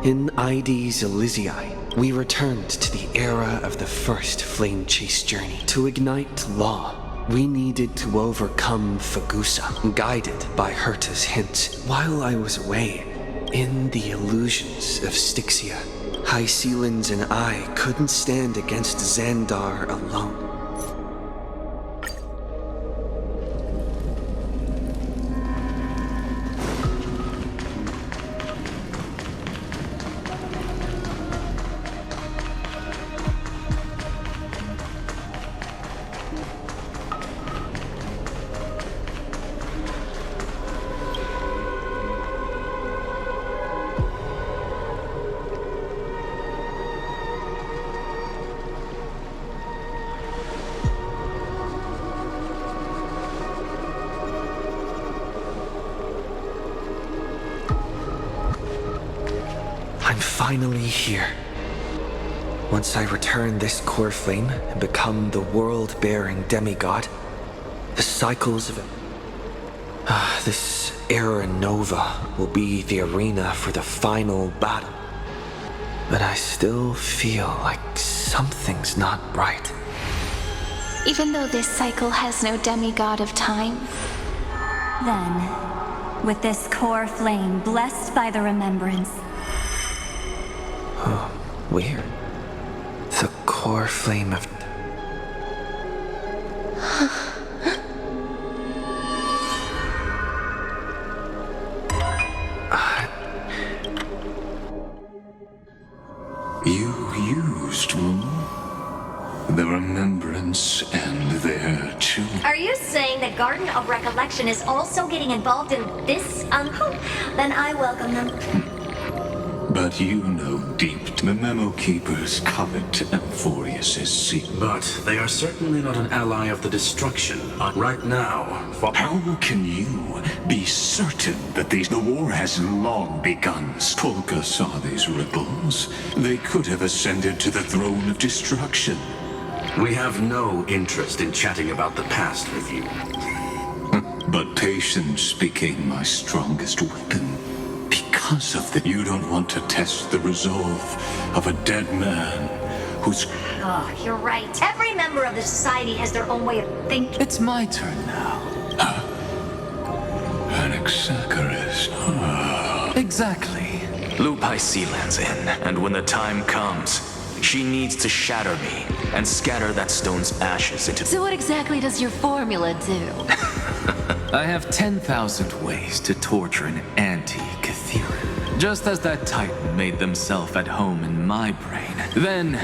In ID's Elysiae, we returned to the era of the first Flame Chase journey. To ignite Law, we needed to overcome Fagusa, guided by Herta's hints. While I was away, in the illusions of Styxia, High Sealins and I couldn't stand against Xandar alone. I'm finally here. Once I return this core flame and become the world-bearing demigod, the cycles of this Era Nova will be the arena for the final battle. But I still feel like something's not right. even though this cycle has no demigod of time. Then, with this core flame blessed by the remembrance. Where? The core flame of... You used the remembrance and their children. Are you saying that Garden of Recollection is also getting involved in this, Uncle? Then I welcome them. But you know deep the Memo Keepers covet Amphorius' secret. But they are certainly not an ally of the destruction. Right now, How can you be certain that the war has long begun? Polka saw these ripples. They could have ascended to the throne of destruction. we have no interest in chatting about the past with you. But patience became my strongest weapon. Because of that, you don't want to test the resolve of a dead man who's... Oh, you're right. Every member of the society has their own way of thinking. It's my turn now. Anaxagoras. Exactly. Lupai Sealand's in, and when the time comes, she needs to shatter me and scatter that stone's ashes into... So what exactly does your formula do? I have 10,000 ways to torture an anti-Catheran. Just as that Titan made themselves at home in my brain. Then,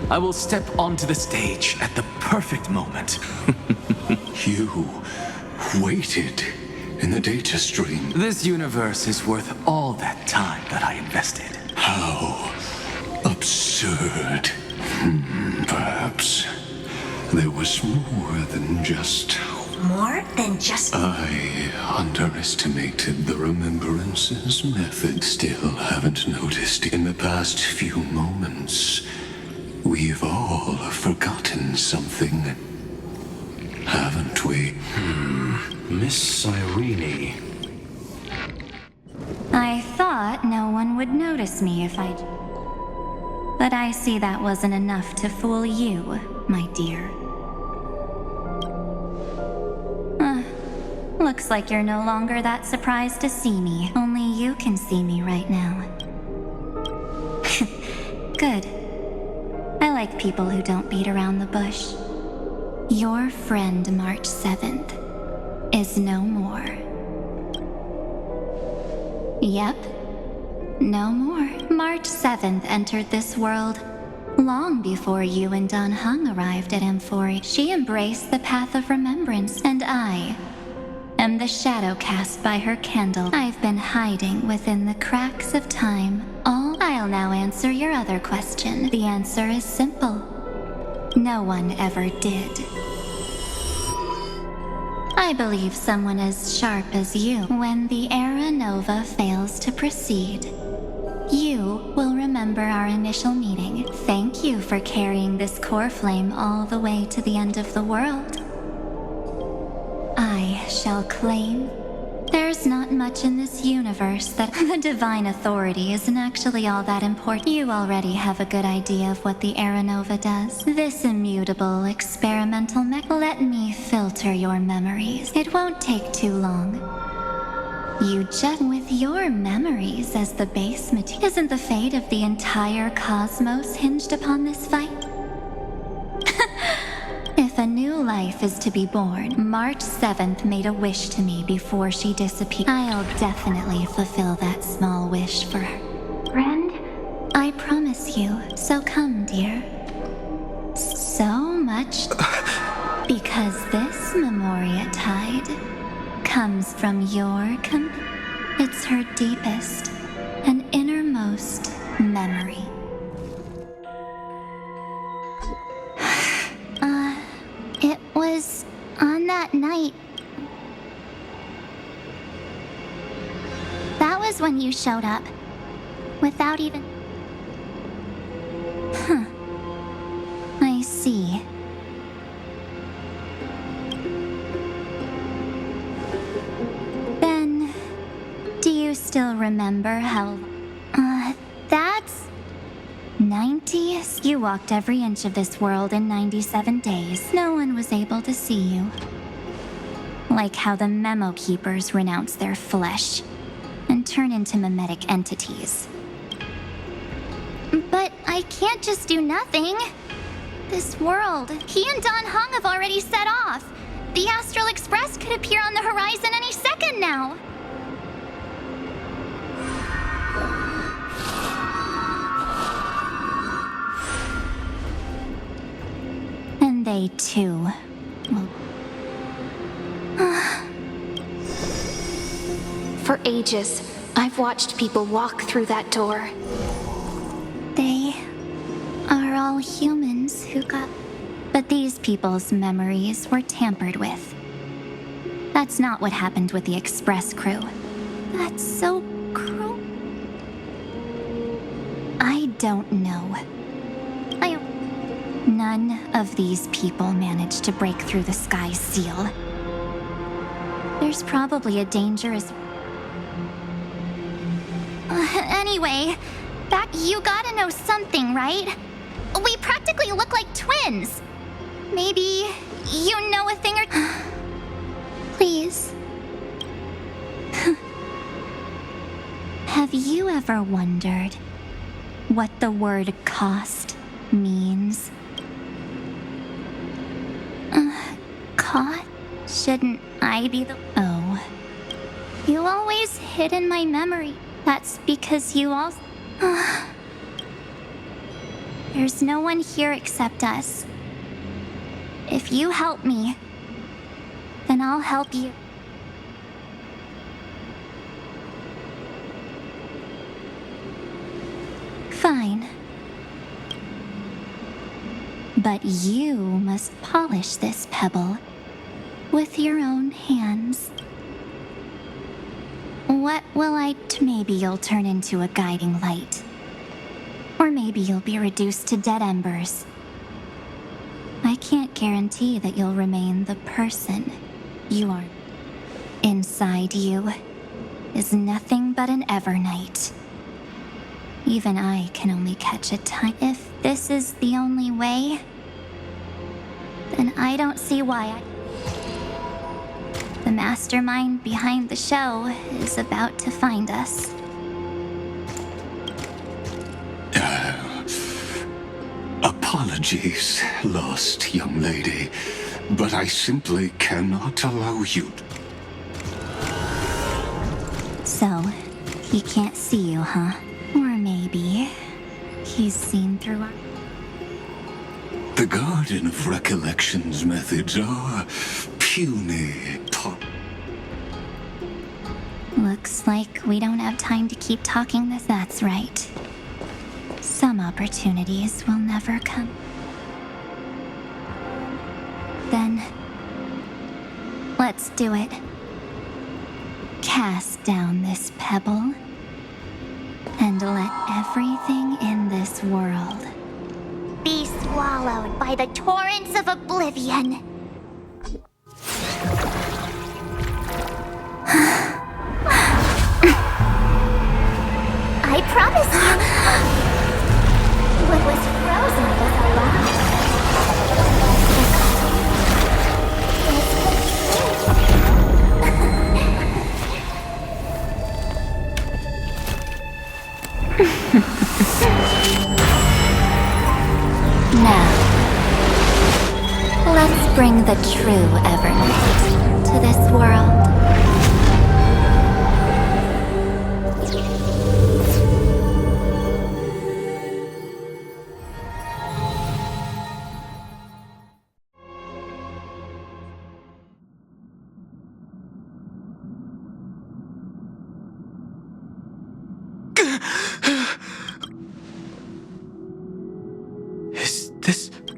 I will step onto the stage at the perfect moment. You waited in the data stream. This universe is worth all that time that I invested. How absurd. Perhaps there was more than just... More than just... I underestimated the remembrance's method. Still haven't noticed in the past few moments. We've all forgotten something, haven't we? Miss Irene. I thought no one would notice me if I... But I see that wasn't enough to fool you, my dear. Looks like you're no longer that surprised to see me. Only you can see me right now. Good. I like people who don't beat around the bush. Your friend March 7th is no more. Yep. No more. March 7th entered this world long before you and Don Hung arrived at Amphori. She embraced the path of remembrance, and I am the shadow cast by her candle. I've been hiding within the cracks of time. I'll now answer your other question. The answer is simple. No one ever did. I believe someone as sharp as you, when the Era Nova fails to proceed, you will remember our initial meeting. Thank you for carrying this core flame all the way to the end of the world. I shall claim there's not much in this universe that the divine authority isn't actually all that important. You already have a good idea of what the Era Nova does. This immutable experimental mech. Let me filter your memories. It won't take too long. You just... With your memories as the base material, isn't the fate of the entire cosmos hinged upon this fight? If a new life is to be born, March 7th made a wish to me before she disappeared. I'll definitely fulfill that small wish for her. Friend? I promise you. So come, dear. So much... because this Memoria Tide comes from your it's her deepest and innermost memory. It was on that night. That was when you showed up. Without even... I see. Then, do you still remember how... that's... 19 Auntie, you walked every inch of this world in 97 days. No one was able to see you. Like how the memo keepers renounce their flesh and turn into mimetic entities. But I can't just do nothing. This world, he and Don Hong have already set off. The Astral Express could appear on the horizon any second now. And they too. For ages, I've watched people walk through that door. They are all humans who got... But these people's memories were tampered with. That's not what happened with the Express crew. That's so cruel. I don't know. None of these people managed to break through the sky's seal. There's probably a dangerous... Anyway, you gotta know something, right? We practically look like twins. Maybe you know a thing or... Please. Have you ever wondered what the word cost means? Caught? Shouldn't I be the... Oh. You always hid in my memory. That's because you all... There's no one here except us. If you help me, then I'll help you. Fine. But you must polish this pebble with your own hands. What will I... Maybe you'll turn into a guiding light. Or maybe you'll be reduced to dead embers. I can't guarantee that you'll remain the person you are. Inside you is nothing but an Evernight. Even I can only catch a tiny... If this is the only way, then I don't see why The mastermind behind the show is about to find us. Apologies, lost young lady, but I simply cannot allow you. So, he can't see you, huh? Or maybe he's seen through our... The Garden of Recollection's methods are puny. Looks like we don't have time to keep talking this. That's right. Some opportunities will never come. Then, let's do it. Cast down this pebble, and let everything in this world Be swallowed by the torrents of oblivion. I promise you, what was frozen was Now, let's bring the true Evernight to this world.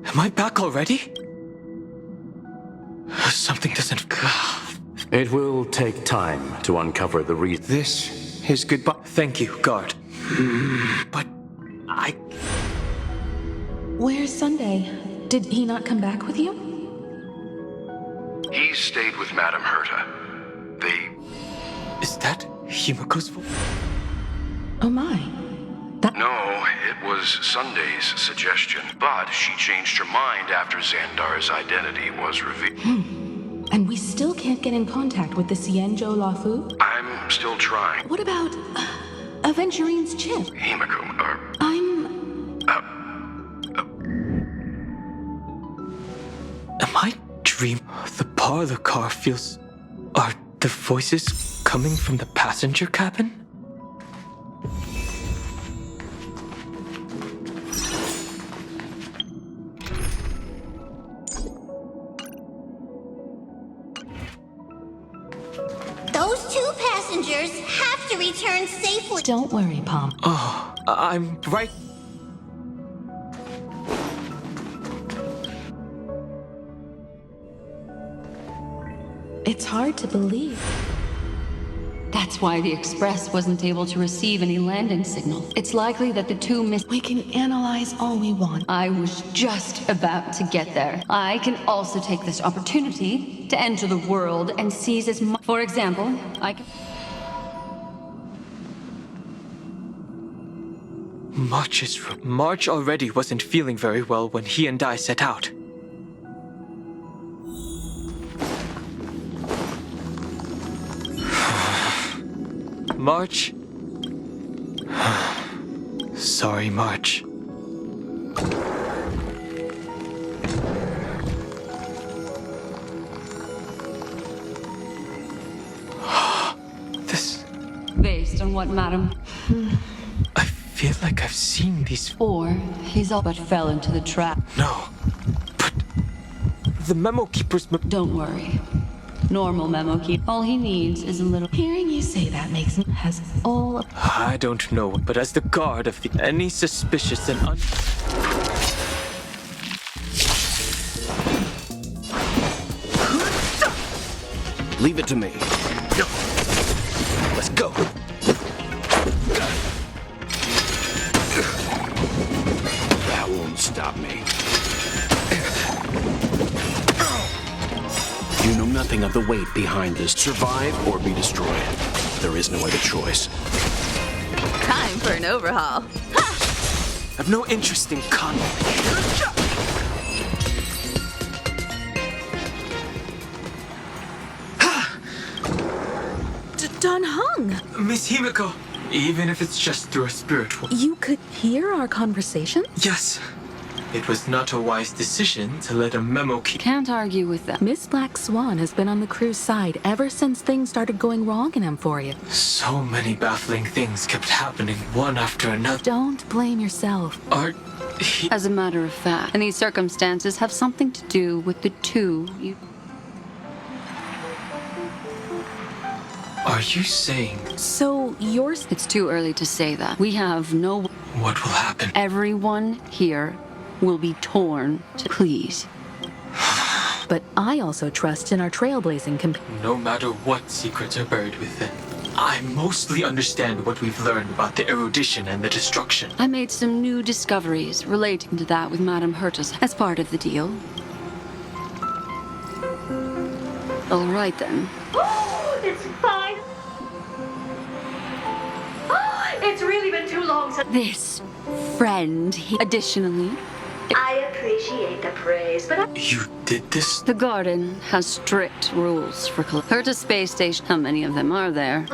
Am I back already? Something doesn't... It will take time to uncover the reason. This is goodbye. Thank you, guard. But I... Where's Sunday? Did he not come back with you? He stayed with Madame Herta. Is that Himiko's voice? Oh my. No, It was Sunday's suggestion, but she changed her mind after Xandar's identity was revealed. And we still can't get in contact with the Xianzhou Lafu? I'm still trying. What about Aventurine's chip? Himiko, Am I dreaming? The parlor car feels... Are the voices coming from the passenger cabin? Those two passengers have to return safely. Don't worry, Pom. Oh, I'm right... It's hard to believe. That's why the Express wasn't able to receive any landing signal. It's likely that the two We can analyze all we want. I was just about to get there. I can also take this opportunity to enter the world and seize as much. For example, I can... March already wasn't feeling very well when he and I set out. March. Sorry, March. This... Based on what, madam? I feel like I've seen these... Or he's all but fell into the trap. No. But... The memo keeper's... Don't worry. Normal memo keep. All he needs is a little... Hearing you say that makes me has all of... I don't know, but as the guard of the... Any suspicious and Leave it to me. Let's go. That won't stop me. You know nothing of the weight behind this. Survive or be destroyed. There is no other choice. Time for an overhaul. I've no interest in Don Hung! Miss Himiko, even if it's just through a spiritual... You could hear our conversation? Yes. It was not a wise decision to let a memo keep... Can't argue with that. Miss Black Swan has been on the crew's side ever since things started going wrong in Emphoria. So many baffling things kept happening one after another. Don't blame yourself. As a matter of fact, and these circumstances have something to do with the two you... Are you saying... So, yours... It's too early to say that. We have no... What will happen? Everyone here will be torn to... Please. But I also trust in our trailblazing No matter what secrets are buried within, I mostly understand what we've learned about the erudition and the destruction. I made some new discoveries relating to that with Madame Hertas as part of the deal. All right, then. It's fine. It's really been too long since... This friend, additionally... I appreciate the praise, but You did this? The garden has strict rules for... Hertas space station. How many of them are there?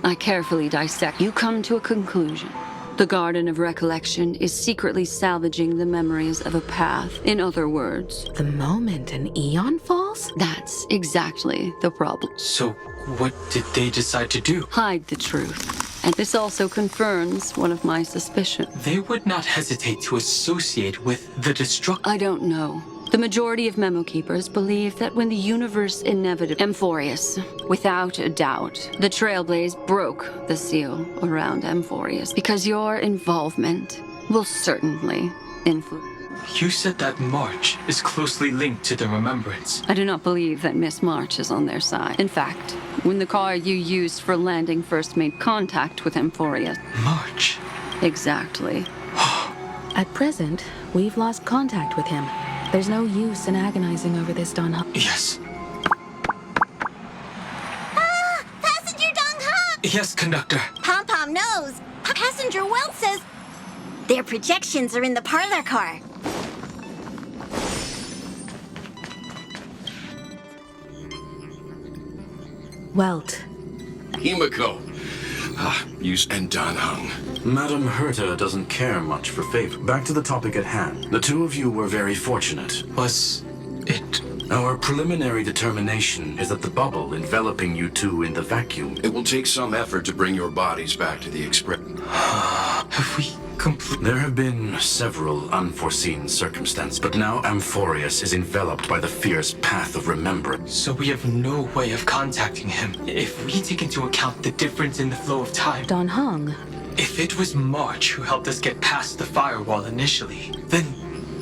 I carefully dissect. You come to a conclusion. The Garden of Recollection is secretly salvaging the memories of a path. In other words... The moment an eon falls? That's exactly the problem. So, what did they decide to do? Hide the truth. And this also confirms one of my suspicions. They would not hesitate to associate with the destruction. I don't know. The majority of memo keepers believe that when the universe inevitably... Amphorius, without a doubt, the Trailblaze broke the seal around Amphorius because your involvement will certainly influence... You said that March is closely linked to the remembrance. I do not believe that Miss March is on their side. In fact, when the car you used for landing first made contact with Amphorius... March? Exactly. At present, we've lost contact with him. There's no use in agonizing over this, Don Hung. Yes. Passenger Dong Ha! Yes, conductor. Pom Pom knows. Passenger Welt says... Their projections are in the parlor car. Welt. Himiko. And Dan Hung. Madame Herta doesn't care much for favor. Back to the topic at hand. The two of you were very fortunate. Was it? Our preliminary determination is that the bubble enveloping you two in the vacuum... It will take some effort to bring your bodies back to the express. Have we completed? There have been several unforeseen circumstances, but now Amphorius is enveloped by the fierce path of remembrance. So we have no way of contacting him. If we take into account the difference in the flow of time... Dan Hung. If it was March who helped us get past the firewall initially, then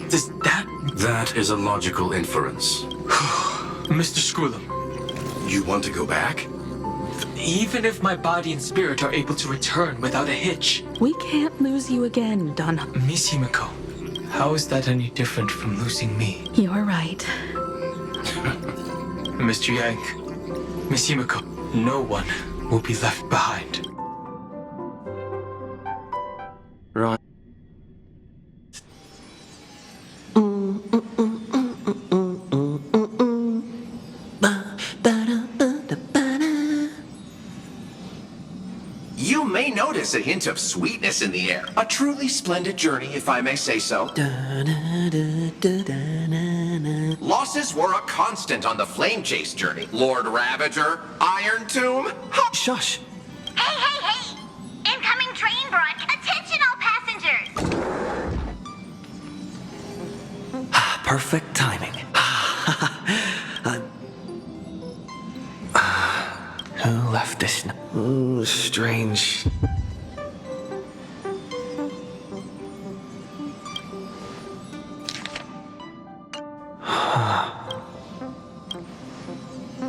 does that... That is a logical inference. Mr. Screwlum. You want to go back? Even if my body and spirit are able to return without a hitch... We can't lose you again, Dan Hung. Miss Himiko, how is that any different from losing me? You're right. Mr. Yang, Miss Himiko, no one will be left behind. Right. You may notice a hint of sweetness in the air. A truly splendid journey, if I may say so. Losses were a constant on the Flame Chase journey. Lord Ravager, Iron Tomb. Shush! Hey! Incoming train brunt! Attention all passengers! Perfect timing. Who left this? Ooh, strange.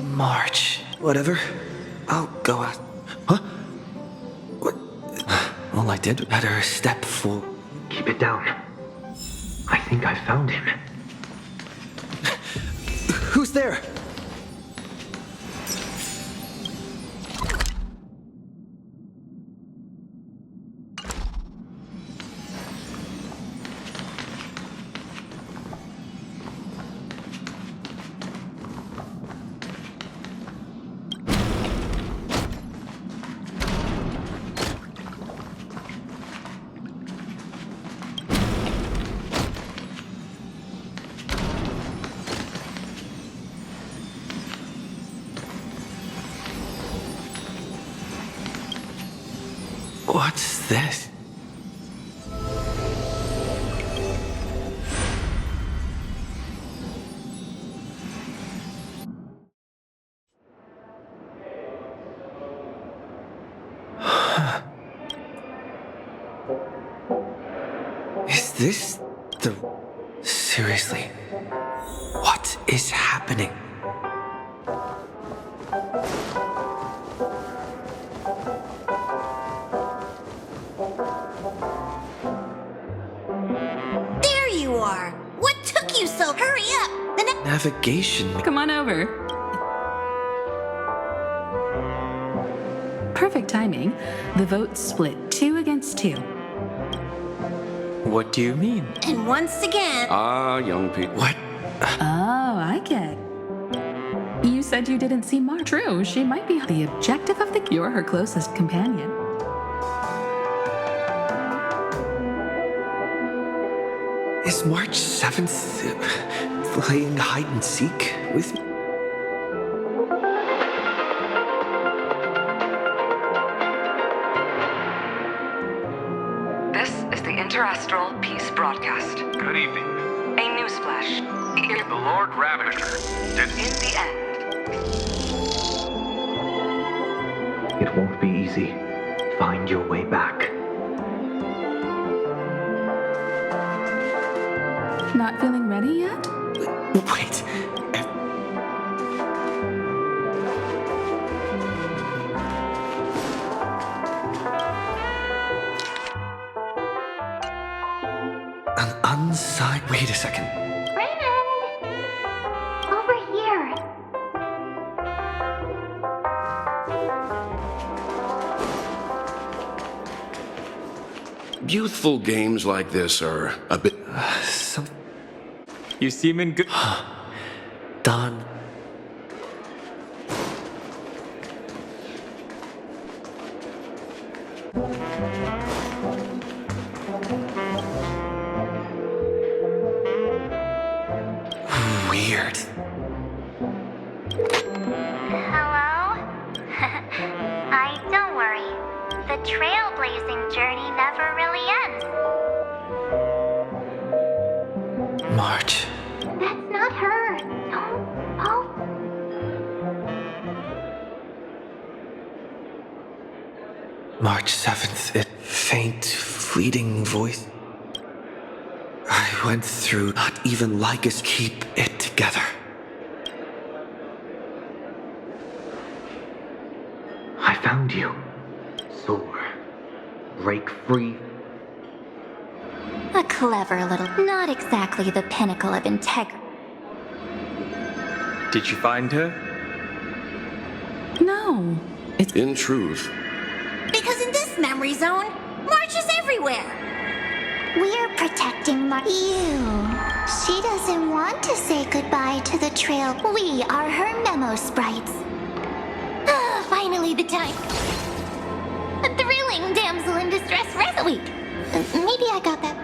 March. Whatever. I'll go out. Huh? What? All I did. Better step full. Keep it down. I think I found him. Who's there? What's this? Is this the... Seriously? What is happening? There you are! What took you so? Hurry up! Navigation. Come on over. Perfect timing. The vote split 2 against 2. What do you mean? And once again... Young people. What? Oh, I get. You said you didn't see Mar. True, she might be the objective of the... You're her closest companion. Is March 7th playing hide and seek with me? This is the Interastral Peace Broadcast. Good evening. A newsflash. The Lord Ravager did... In the end. It won't be easy. Find your way back. Not feeling ready yet? Wait. An unsigned... Wait a second. Raymond! Over here. Youthful games like this are a bit... You seem in good... Don. Weird. Hello? Don't worry. The trailblazing journey never really ends. March. That's not her. Don't. Oh. March 7th, it faint, fleeting voice. I went through not even like us keep it together. I found you. Soar. Break free. A clever little, not exactly the pinnacle of integrity. Did you find her? No. In truth, Because in this memory zone, March is everywhere. We're protecting you. She doesn't want to say goodbye to the trail. We are her memo sprites. Ah, finally the time. A thrilling damsel in distress rest. Wait, maybe I got that.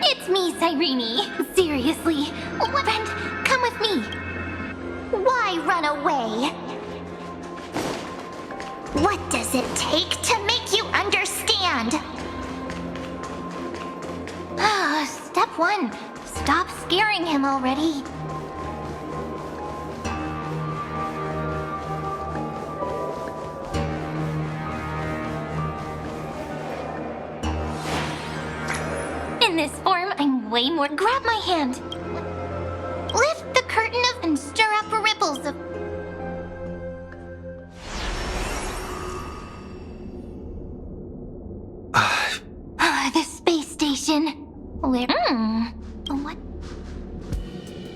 It's me, Cyrene. Seriously. Friend, come with me. Why run away? What does it take to make you understand? Step 1. Stop scaring him already. In this form, I'm way more. Grab my hand. Lift the curtain of and stir up ripples of. The space station. Where? What?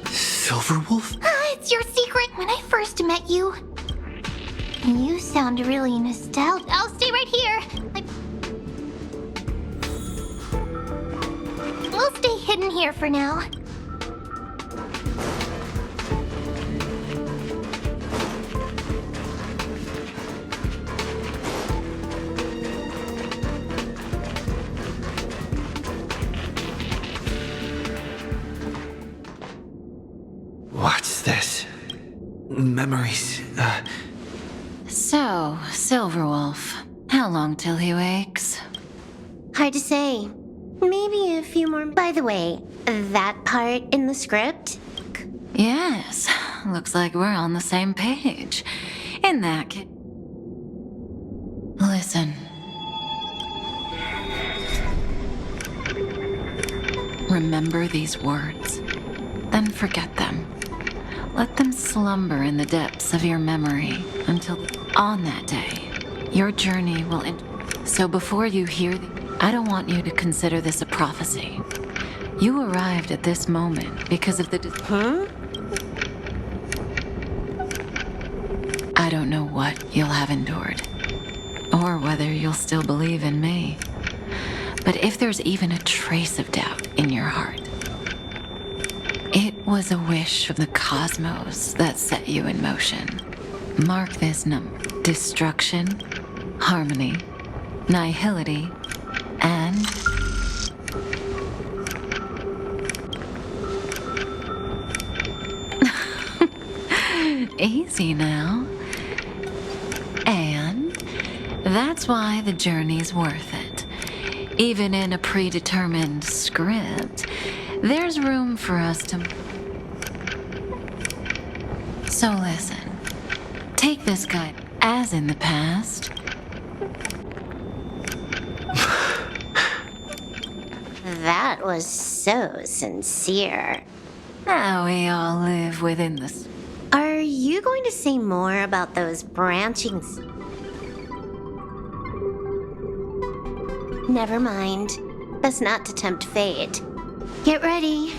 Silverwolf? It's your secret. When I first met you, you sound really nostalgic. I'll stay right here. We'll stay hidden here for now. What's this? Memories. So, Silverwolf, how long till he wakes? Hard to say. Maybe a few more. By the way, that part in the script? Yes, looks like we're on the same page. In that case. Listen. Remember these words, then forget them. Let them slumber in the depths of your memory until on that day, your journey will end. So before you hear I don't want you to consider this a prophecy. You arrived at this moment because of the... I don't know what you'll have endured, or whether you'll still believe in me. But if there's even a trace of doubt in your heart, it was a wish from the cosmos that set you in motion. Mark this number. Destruction, harmony, nihility, and... Easy now. And that's why the journey's worth it. Even in a predetermined script, there's room for us to... So listen. Take this guide as in the past. That was so sincere. Now we all live within this. Are you going to say more about those branchings? Never mind. Best not to tempt fate. Get ready.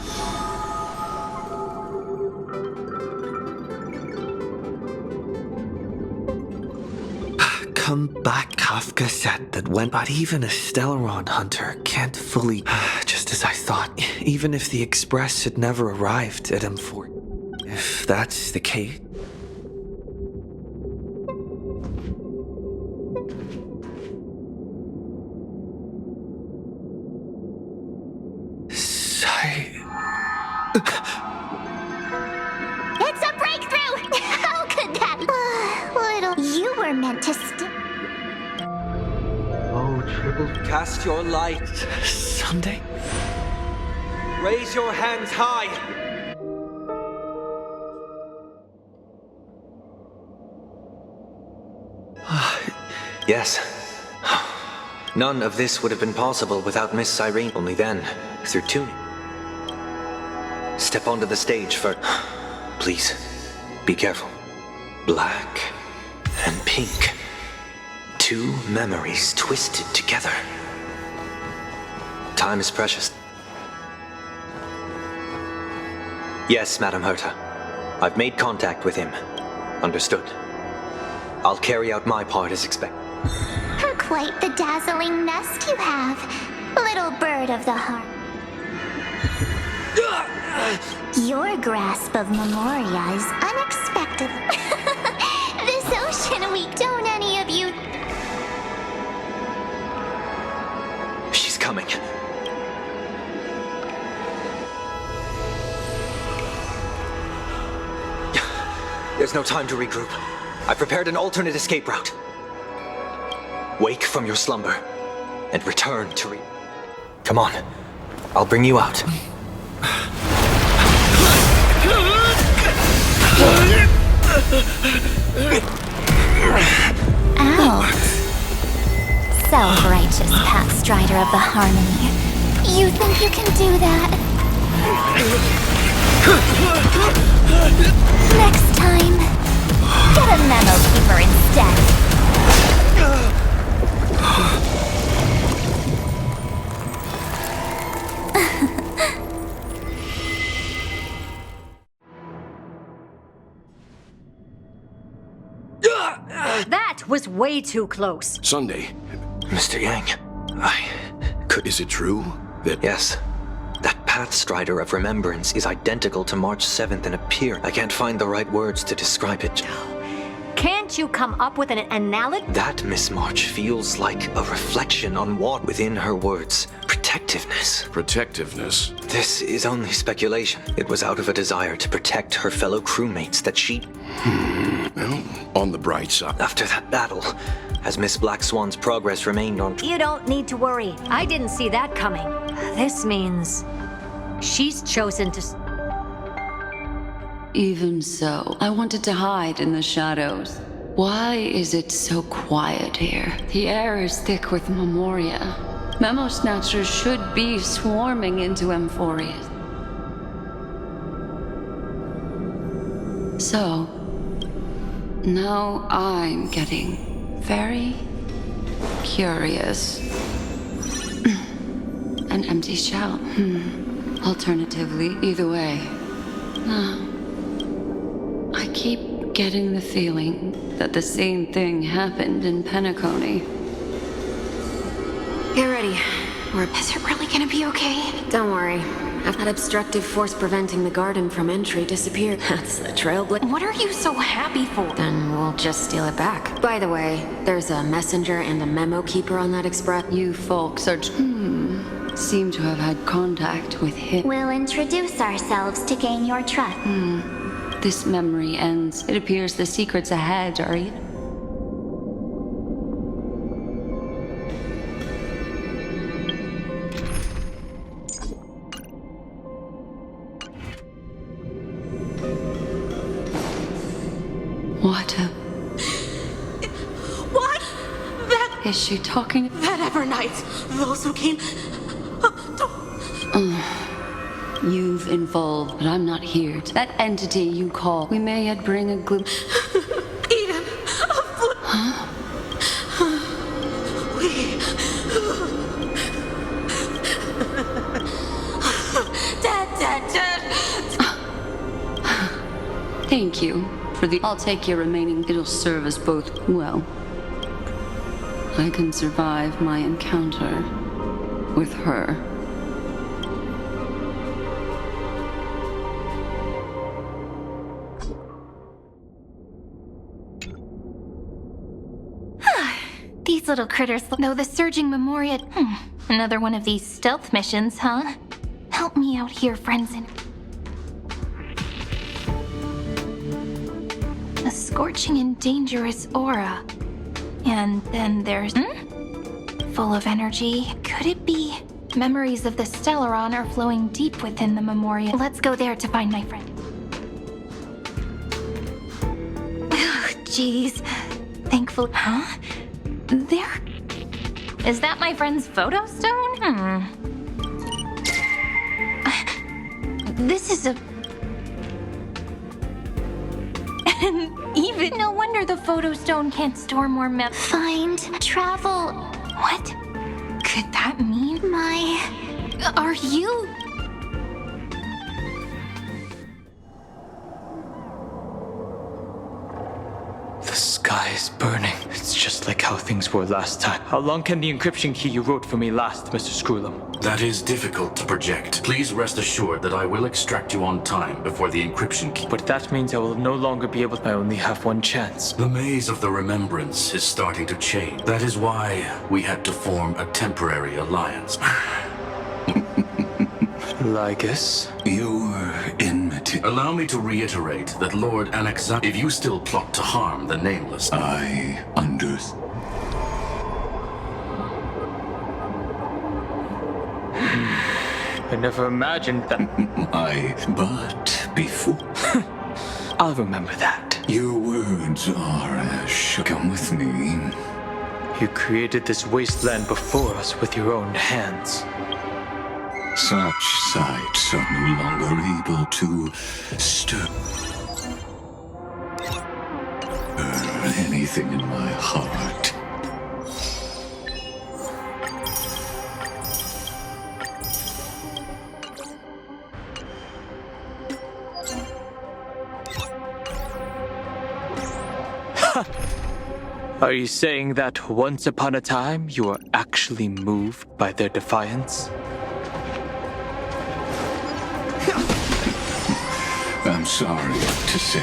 Some back Kafka set that went, but even a Stellaron hunter can't fully. Just as I thought. Even if the Express had never arrived at M4. If that's the case. It's a breakthrough! How could that? Little, you were meant to Oh, Triple. Cast your light. Sunday? Raise your hands high. Yes. None of this would have been possible without Miss Cyrene. Only then, through tuning. Step onto the stage for... Please, be careful. Black and pink. Two memories twisted together. Time is precious. Yes, Madam Herta. I've made contact with him. Understood. I'll carry out my part as expected. Quite the dazzling nest you have, little bird of the heart. Your grasp of Memoria is unexpected. This ocean week, don't any of you... She's coming. There's no time to regroup. I prepared an alternate escape route. Wake from your slumber and return to Come on. I'll bring you out. Out. Self-righteous path strider of the harmony. You think you can do that? Next time, get a memo keeper instead. That was way too close. Sunday. Mr. Yang, Is it true that... Yes. That Pathstrider of Remembrance is identical to March 7th and appear. I can't find the right words to describe it. Can't you come up with an analogy? That Miss March feels like a reflection on what within her words. Protectiveness. Protectiveness? This is only speculation. It was out of a desire to protect her fellow crewmates that she... Well, on the bright side. After that battle, has Miss Black Swan's progress remained on... You don't need to worry. I didn't see that coming. This means... she's chosen to... Even so, I wanted to hide in the shadows. Why is it so quiet here? The air is thick with Memoria. Memo Snatchers should be swarming into Emphorius. So, now I'm getting very curious. An empty shell. Alternatively, either way. I keep getting the feeling that the same thing happened in Penacony. Get ready. Is it really gonna be okay? Don't worry. That obstructive force preventing the garden from entry disappeared. That's the trailblazer. What are you so happy for? Then we'll just steal it back. By the way, there's a messenger and a memo keeper on that express. You folks are... seem to have had contact with him. We'll introduce ourselves to gain your trust. This memory ends. It appears the secrets ahead are... What What? That... is she talking? That Evernight. Those who came... You've involved, but I'm not here. That entity you call, we may yet bring a glimpse. Eden, Huh? Dead. Thank you for the... I'll take your remaining... It'll serve us both well. I can survive my encounter with her. These little critters, though the surging Memoria... Another one of these stealth missions, huh? Help me out here, friends. A scorching and dangerous aura. And then there's... Full of energy. Could it be... Memories of the Stellaron are flowing deep within the Memoria. Let's go there to find my friend. Jeez. Thankful... Huh? There... Is that my friend's photo stone? This is a... Even no wonder the photo stone can't store more Find travel. What? Could that mean Are you... The sky is burning. It's just like how things were last time. How long can the encryption key you wrote for me last, Mr. Screwlum? That is difficult to project. Please rest assured that I will extract you on time before the encryption key. But that means I will no longer be able to... I only have one chance. The maze of the remembrance is starting to change. That is why we had to form a temporary alliance. Lygus? Your enmity. Allow me to reiterate that Lord Anaxa, if you still plot to harm the Nameless... I understand. I never imagined that... But before... I'll remember that. Your words are as... Come with me. You created this wasteland before us with your own hands. Such sights are no longer able to stir anything in my heart. Are you saying that once upon a time you were actually moved by their defiance? I'm sorry to say,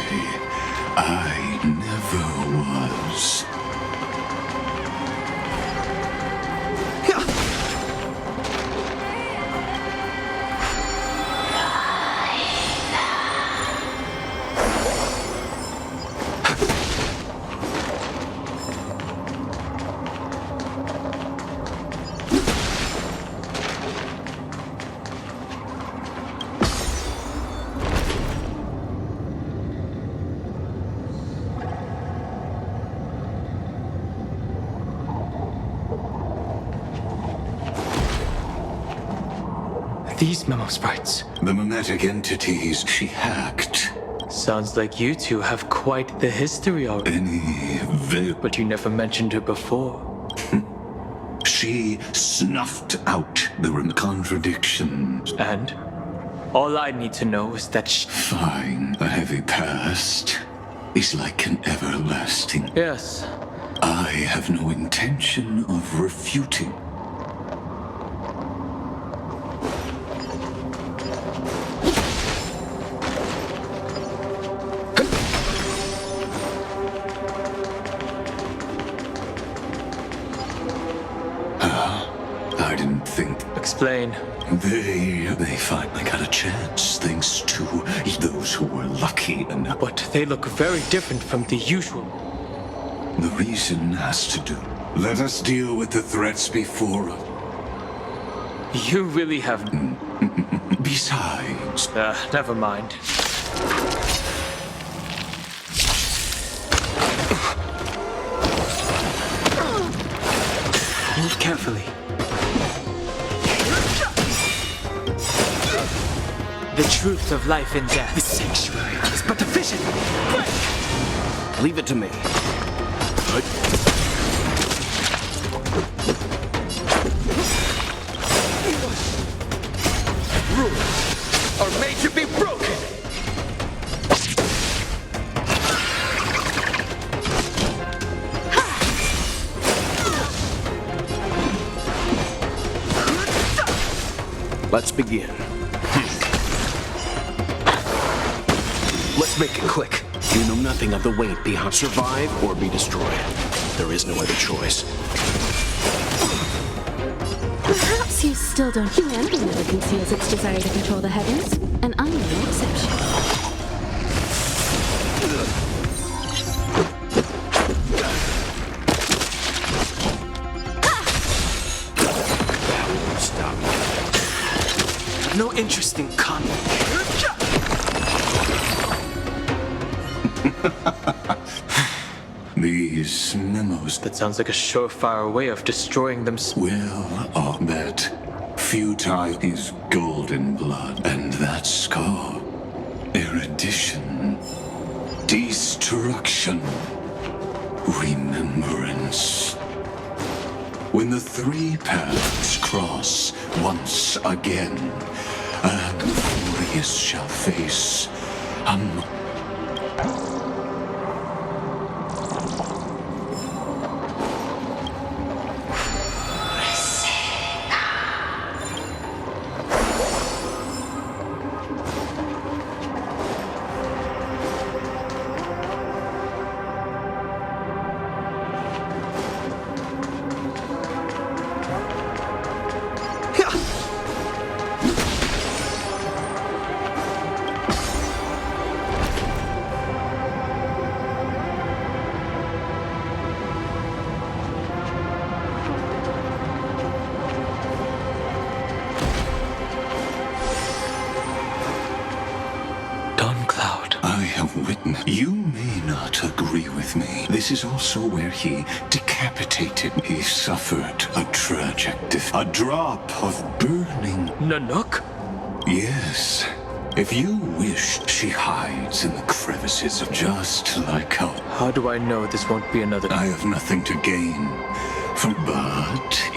I never was. These memo sprites. The mimetic entities she hacked. Sounds like you two have quite the history already. But you never mentioned her before. She snuffed out the contradictions. And? All I need to know is that Fine. A heavy past is like an everlasting. Yes. I have no intention of refuting. I didn't think. Explain. They finally got a chance, thanks to those who were lucky enough. But they look very different from the usual. The reason has to do. Let us deal with the threats before us. You really have... Besides... never mind. Move carefully. The truth of life and death. This sanctuary is but a vision. Leave it to me. Rules are made to be broken. Let's begin. Let's make it quick. You know nothing of the weight behind. Survive or be destroyed. There is no other choice. Perhaps you still don't. Humanity never conceals its desire to control the heavens, and I'm no exception. That won't stop me. No interest in combat. These memos. That sounds like a surefire way of destroying them. Well, all that futile is golden blood, and that scar, erudition, destruction, remembrance. When the three paths cross once again, and Furious shall face You may not agree with me. This is also where he decapitated. He suffered a tragic death. A drop of burning... Nanook? Yes. If you wish, she hides in the crevices of just like how... How do I know this won't be another... I have nothing to gain. But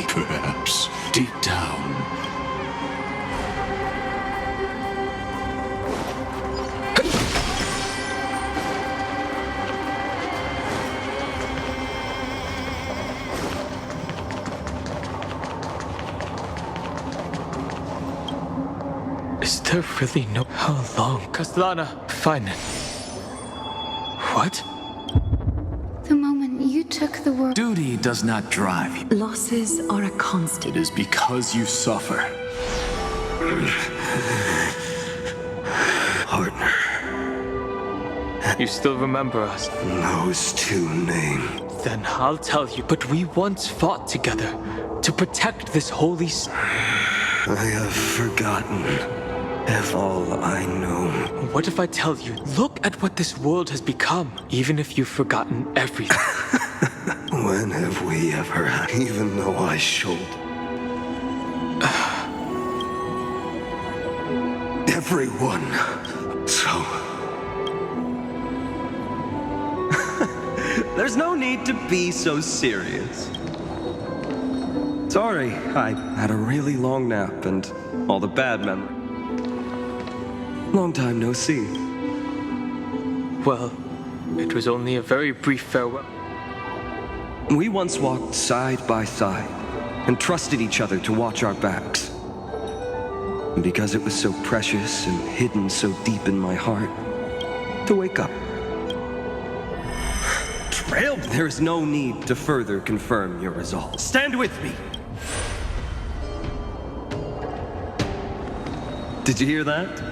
perhaps deep down... Is there really no... How long? Kaslana, fine. What? The moment you took the world... Duty does not drive you. Losses are a constant. It is because you suffer. Partner. You still remember us? Those two names. Then I'll tell you, but we once fought together to protect this holy... I have forgotten. If all I know. What if I tell you, look at what this world has become, even if you've forgotten everything? When have we ever had, even though I showed everyone. So there's no need to be so serious. Sorry, I had a really long nap and all the bad memories. Long time no see. Well, it was only a very brief farewell. We once walked side by side and trusted each other to watch our backs. And because it was so precious and hidden so deep in my heart, to wake up. Trail, there is no need to further confirm your resolve. Stand with me! Did you hear that?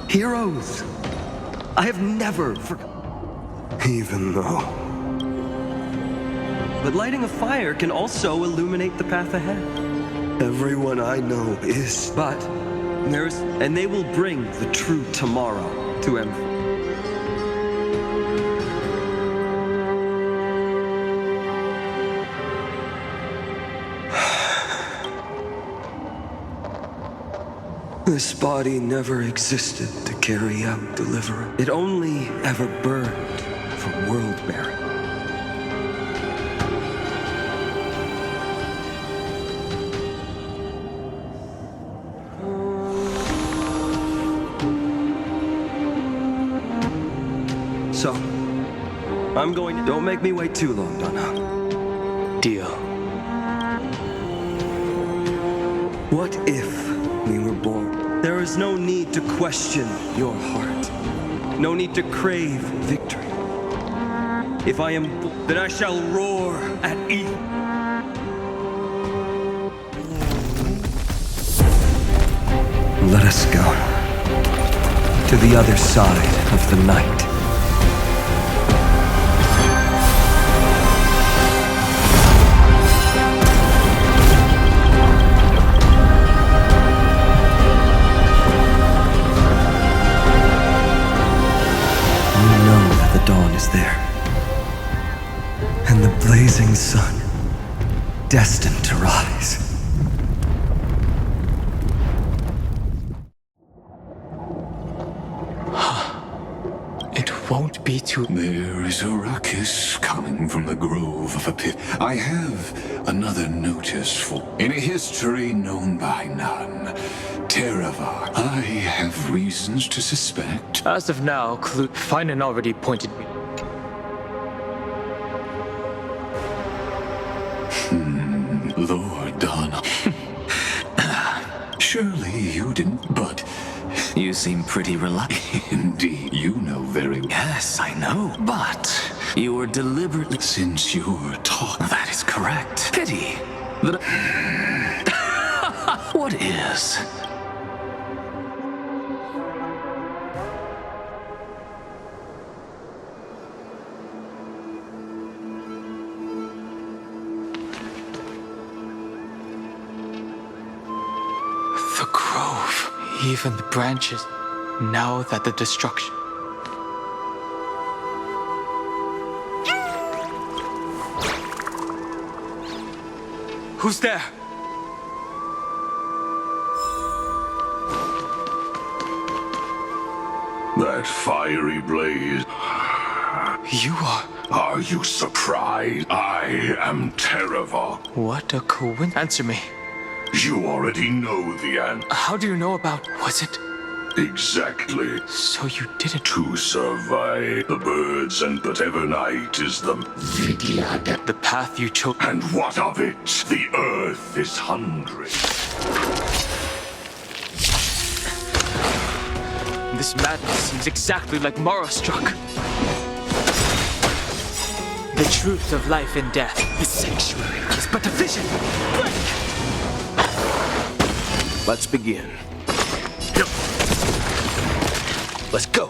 Heroes! I have never forgotten. Even though. But lighting a fire can also illuminate the path ahead. Everyone I know is. But and they will bring the true tomorrow to everyone. This body never existed to carry out deliverance. It only ever burned for world-bearing. So, I'm going to... Don't make me wait too long, Donna. Deal. What if we were born is no need to question your heart. No need to crave victory. If I am, then I shall roar at evil. Let us go to the other side of the night. We know that the dawn is there, and the blazing sun destined to rise. It won't be too... There is a ruckus coming from the grove of a pit. I have another notice for... In a history known by none, Terravar, I have reasons to suspect... As of now, Finan already pointed me. Lord Donna. Surely you didn't, but... You seem pretty reluctant. Indeed, you know very well. Yes, I know, but you were deliberately... Since you're talking... That is correct. Pity that... What is? The grove, even the branches, now that the destruction... Who's there? That fiery blaze. You are... Are you surprised? I am Terravar. What a coincidence. Answer me. You already know the answer. How do you know about... Was it... Exactly. So you didn't... To survive the birds and whatever night is the... The path you chose... And what of it? The earth is hungry. This madness seems exactly like Mara struck. The truth of life and death. The sanctuary is but a vision. Break! Let's begin. Let's go.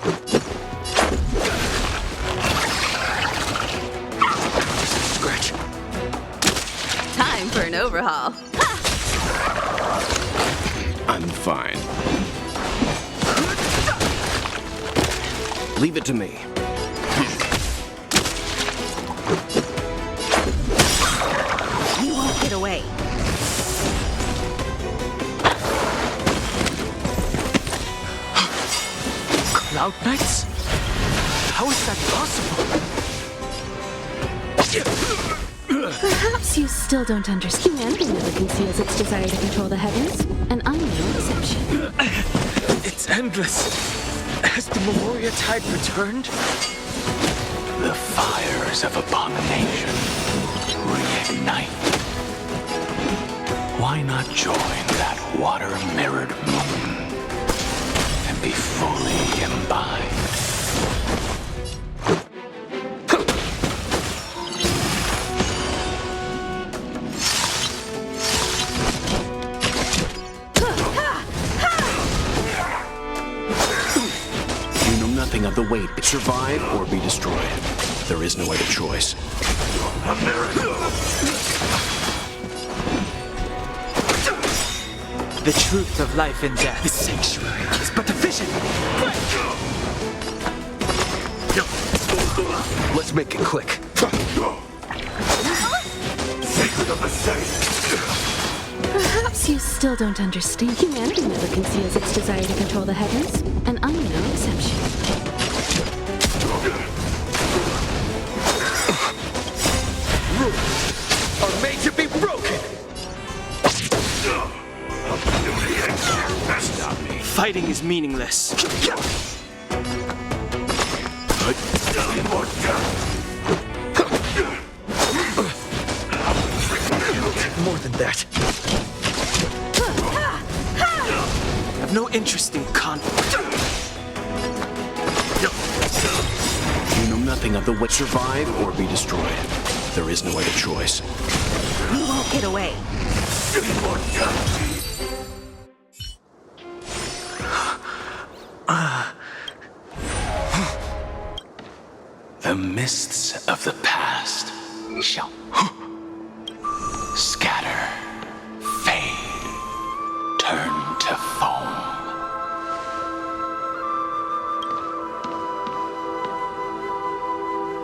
Scratch. Time for an overhaul. I'm fine. Leave it to me. You won't get away. Cloud Knights? How is that possible? Perhaps you still don't understand. Humanity never conceals its desire to control the heavens, and I'm no exception. It's endless. Has the Memoria Tide returned? The fires of abomination reignite. Why not join that water-mirrored moon and be fully imbibed? You know nothing of the weight, but survive or be destroyed. There is no other choice. The truth of life and death. The sanctuary is but a vision. Break! Let's make it quick. Secret of the saint. Perhaps you still don't understand. Humanity never conceals its desire to control the heavens, and I'm no exception. Rules are made to be broken. Stop me. Fighting is meaningless. More than that. I've no interest in conflict. You know nothing of the way. Survive or be destroyed. There is no other choice. We won't get away. The mists of the past shall scatter, fade, turn to foam.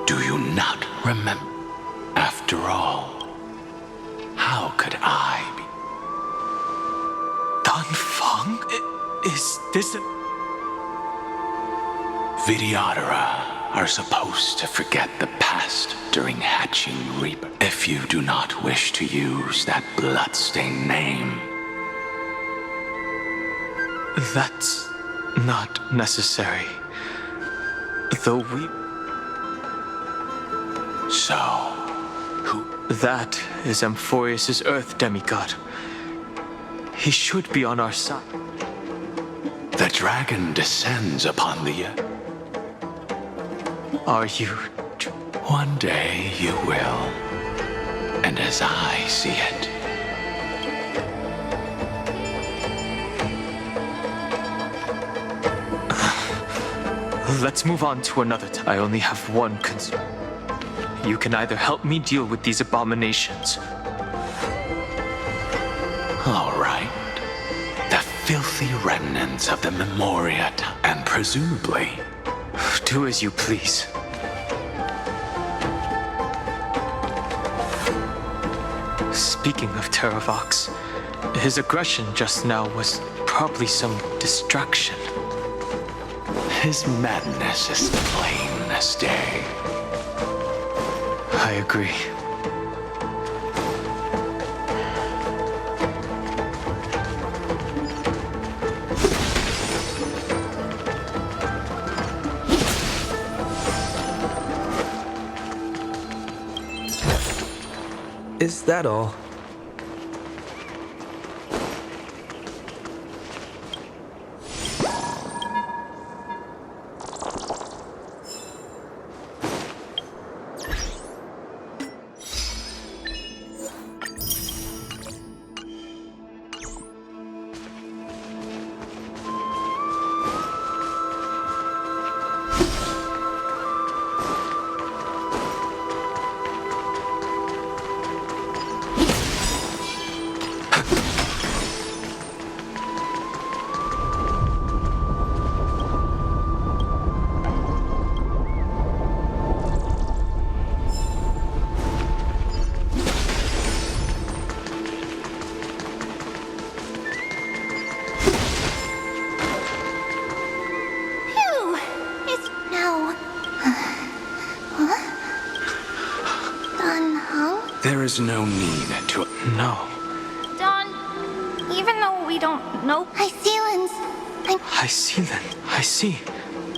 Do you not remember? After all, how could I be? Dan Feng? Is this a... Vidyadhara are supposed to forget the past during hatching rebirth. If you do not wish to use that bloodstained name. That's not necessary. Though we... So, who? That is Amphorius' Earth demigod. He should be on our side. The dragon descends upon the earth. Are you? One day you will. And as I see it. Let's move on to another time. I only have one concern. You can either help me deal with these abominations. All right. The filthy remnants of the Memoria, and presumably... Do as you please. Speaking of Terravox, his aggression just now was probably some distraction. His madness is plain as day. I agree. Is that all? There is no need to... No. Dawn, even though we don't know... Hysealans! Hysealan, I see.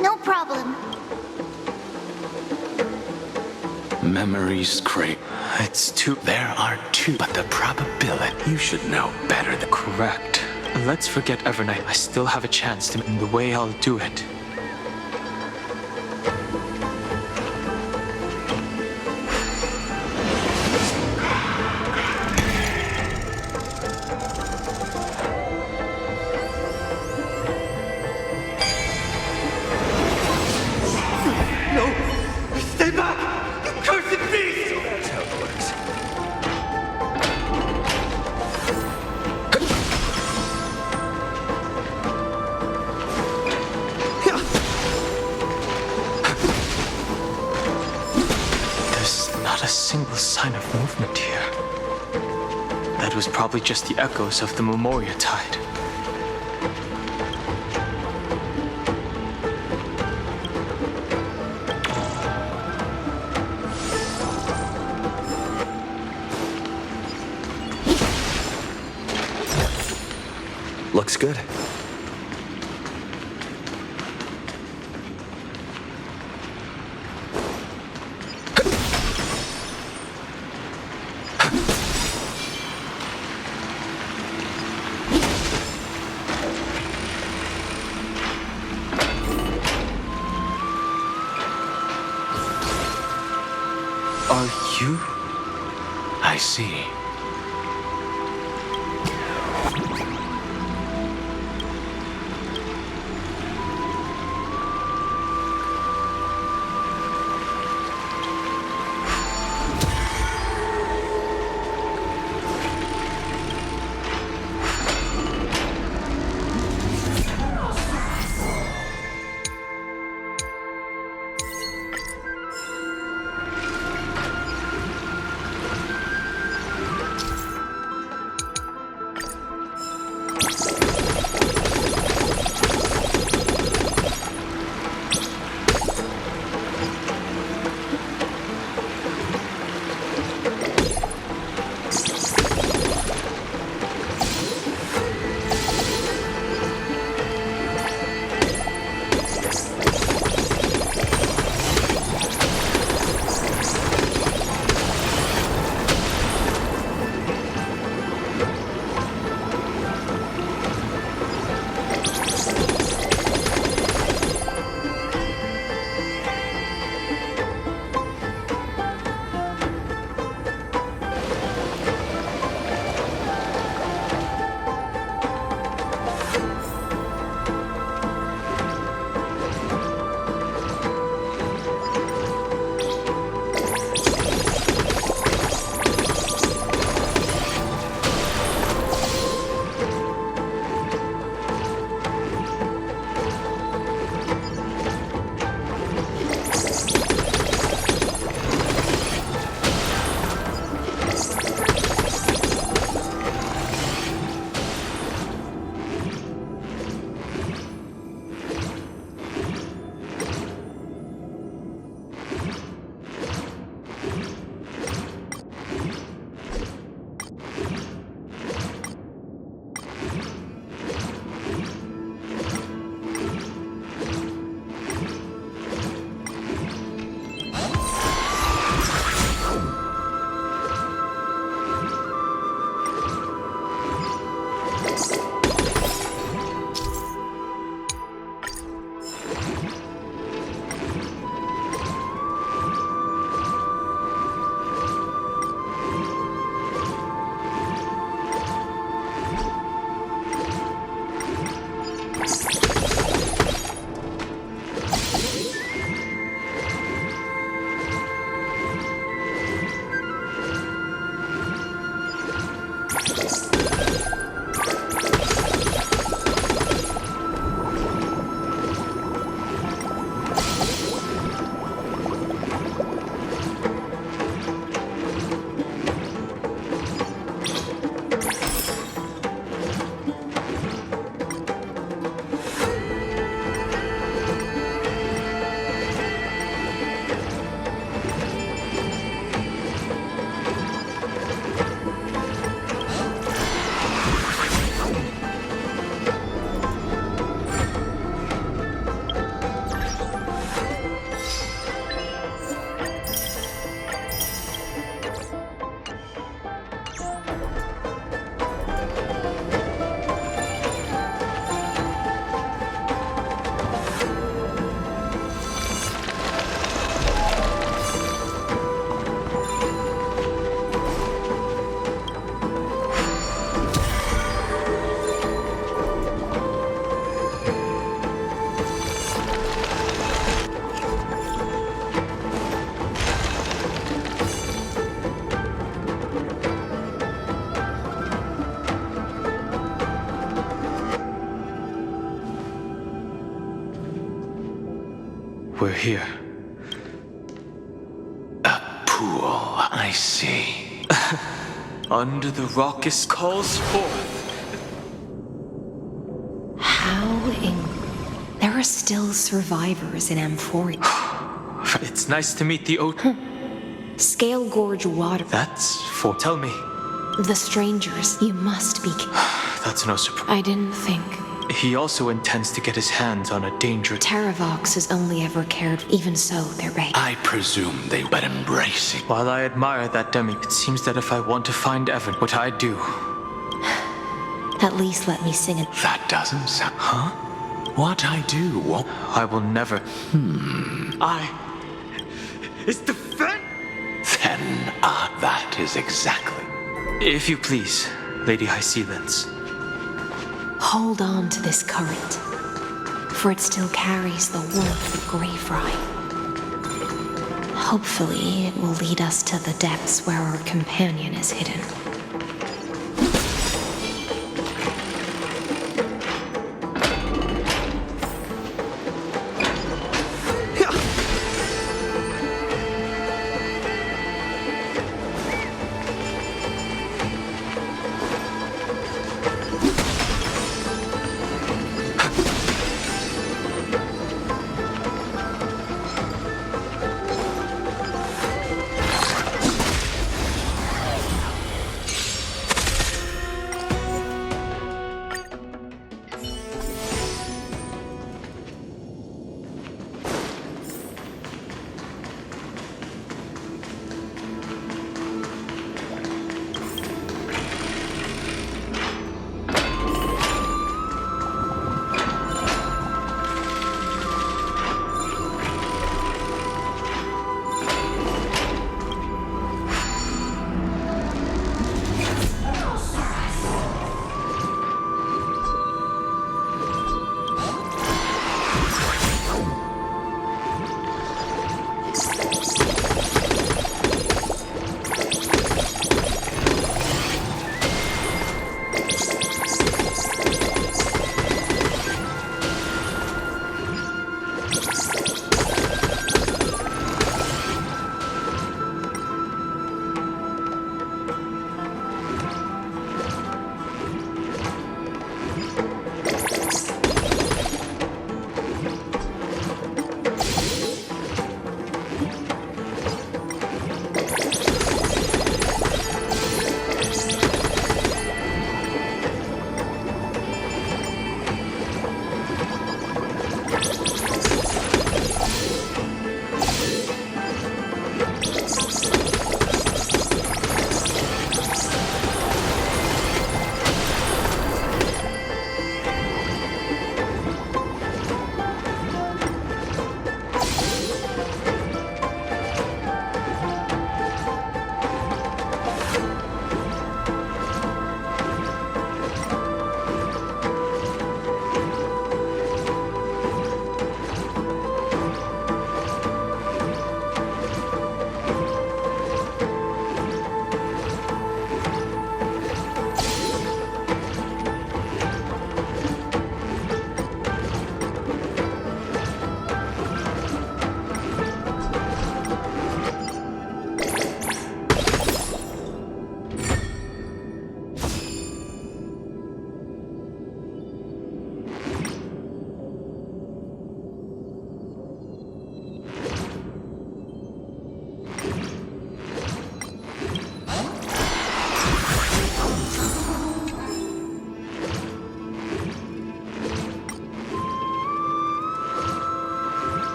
No problem. Memories crave. It's two... There are two, but the probability... You should know better than... Correct. Let's forget Evernight. I still have a chance to... In the way I'll do it. Probably just the echoes of the Memoria tide. Looks good. Are you? I see. We're here. A pool, I see. Under the raucous calls forth. How in... There are still survivors in Amphoria. It's nice to meet the Scale Gorge water. That's for... Tell me. The strangers. You must be... That's no surprise. I didn't think. He also intends to get his hands on a dangerous... Terravox has only ever cared. Even so, they're right. I presume they would embrace it. While I admire that demi, it seems that if I want to find Evan, what I do... At least let me sing it. That doesn't sound... Huh? What I do won't... I will never... It's the That is exactly. If you please, Lady High Sealants. Hold on to this current, for it still carries the warmth of Greyfry. Hopefully, it will lead us to the depths where our companion is hidden.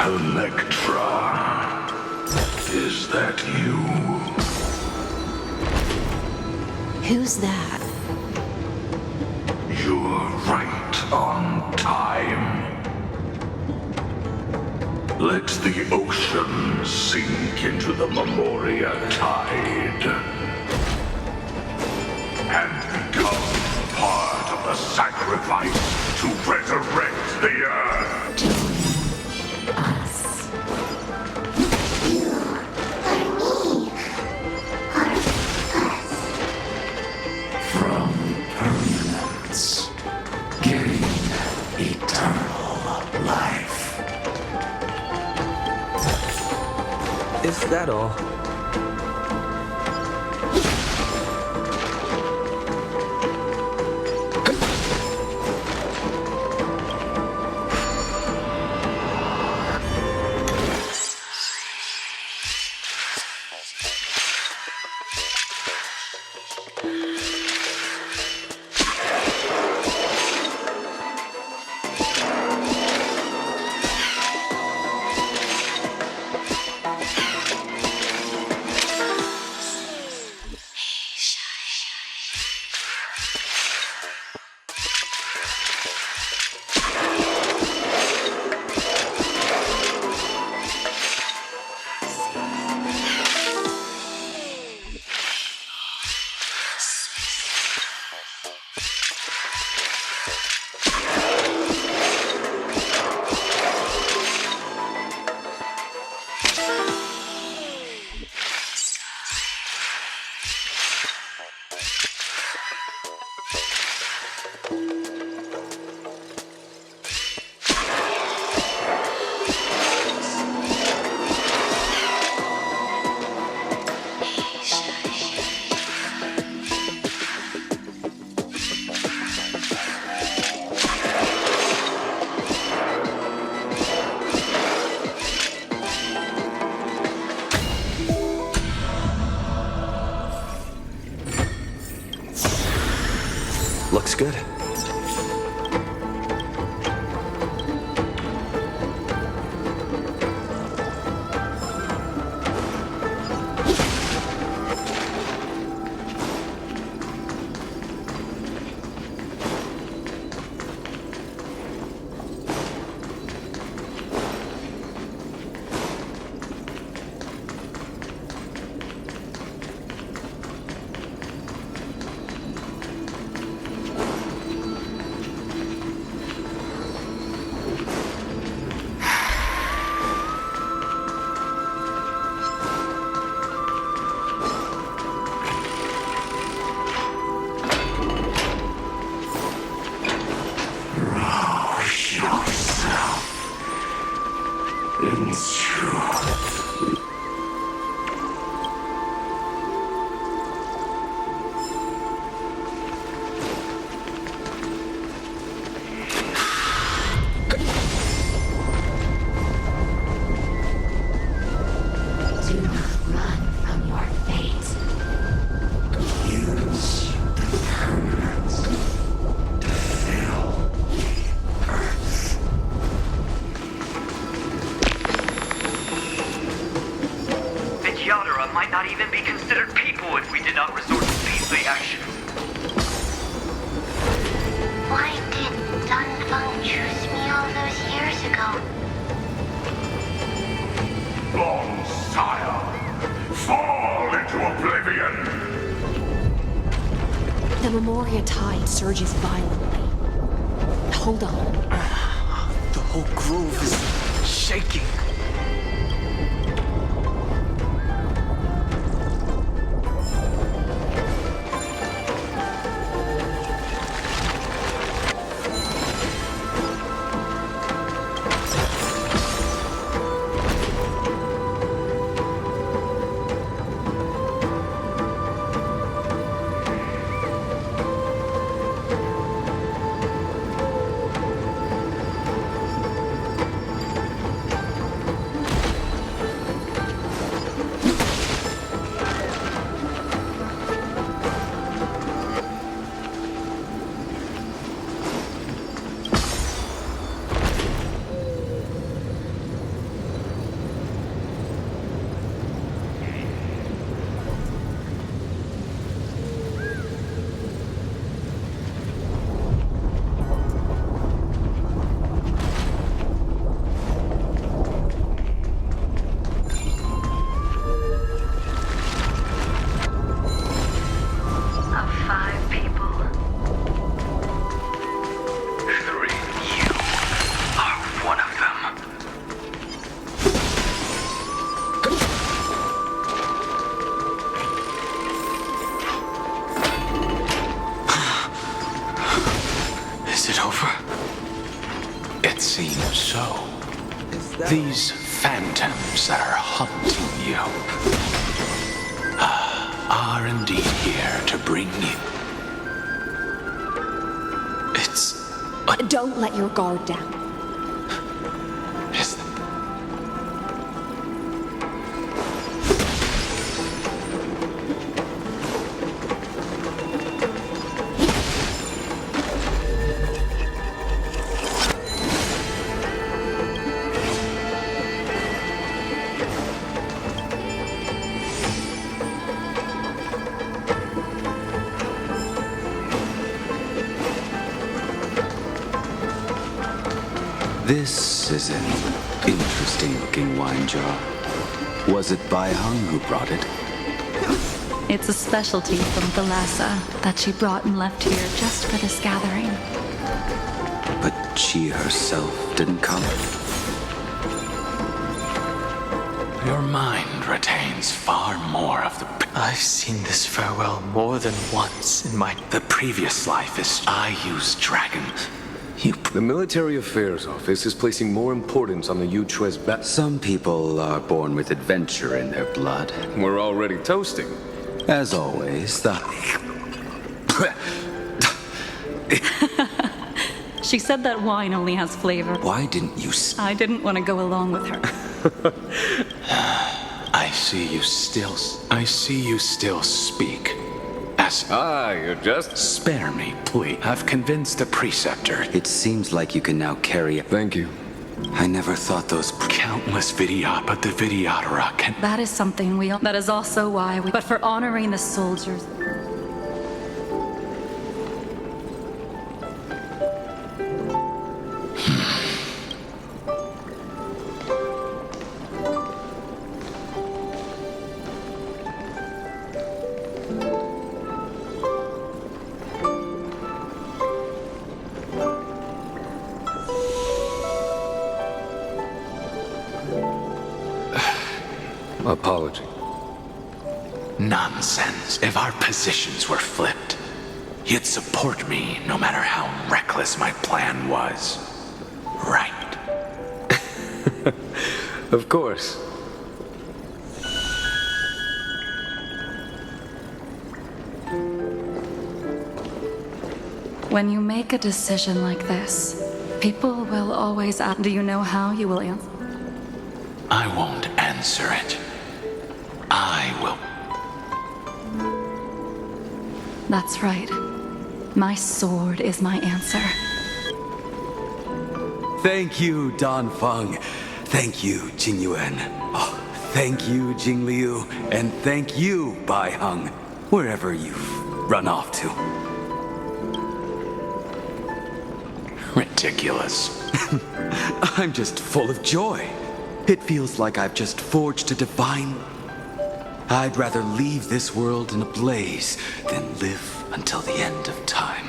Electra, is that you? Who's that? You're right on time. Let the ocean sink into the Memoria tide and become part of the sacrifice to resurrect the Earth. Is that all? Looks good. Might not even be considered people if we did not resort to beastly action. Why did Dunfeng choose me all those years ago? Long sire, fall into oblivion! The Memoria tide surges violently. Hold on. The whole grove is shaking. These phantoms that are haunting you are indeed here to bring you. Don't let your guard down. This is an interesting-looking wine jar. Was it Bai Hung who brought it? It's a specialty from Thalassa that she brought and left here just for this gathering. But she herself didn't come. Your mind retains far more of the... I've seen this farewell more than once in my... The previous life is... I use dragons. The Military Affairs Office is placing more importance on the Yuchue's bet. Some people are born with adventure in their blood. We're already toasting. As always, She said that wine only has flavor. Why didn't you... I didn't want to go along with her. I see you still speak as... You're just... Spare me, please. I've convinced the preceptor. It seems like you can now carry... Thank you. I never thought those countless but the Vidyadhara can... That is something we... That is also why we... But for honoring the soldiers... Apology. Nonsense. If our positions were flipped, you'd support me no matter how reckless my plan was. Right? Of course. When you make a decision like this, people will always ask, do you know how you will answer? I won't answer it. I will. That's right. My sword is my answer. Thank you, Danfeng. Thank you, Jingyuan. Oh, thank you, Jingliu. And thank you, Baiheng, wherever you've run off to. Ridiculous. I'm just full of joy. It feels like I've just forged a divine... I'd rather leave this world in a blaze than live until the end of time.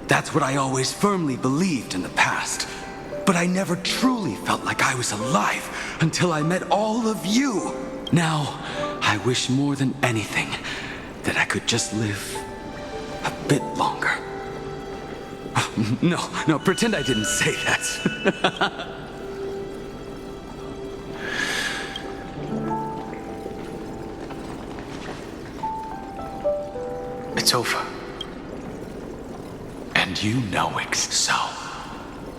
That's what I always firmly believed in the past. But I never truly felt like I was alive until I met all of you. Now, I wish more than anything that I could just live a bit longer. No, pretend I didn't say that. It's over. And you know it. So,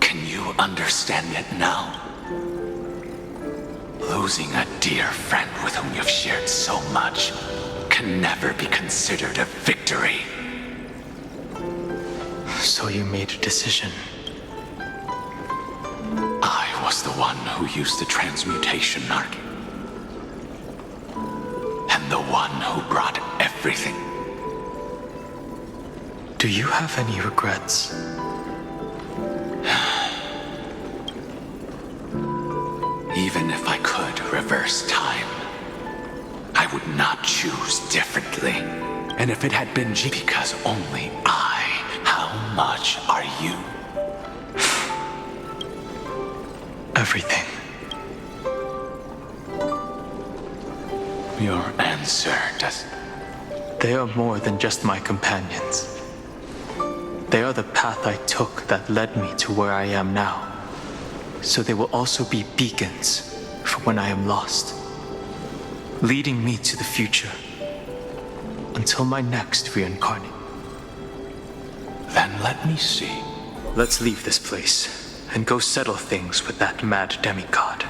can you understand it now? Losing a dear friend with whom you've shared so much can never be considered a victory. So you made a decision. I was the one who used the transmutation arc. And the one who brought everything. Do you have any regrets? Even if I could reverse time, I would not choose differently. And if it had been because only I, how much are you? Everything. Your answer does... They are more than just my companions. They are the path I took that led me to where I am now. So they will also be beacons for when I am lost, leading me to the future until my next reincarnate. Then let me see. Let's leave this place and go settle things with that mad demigod.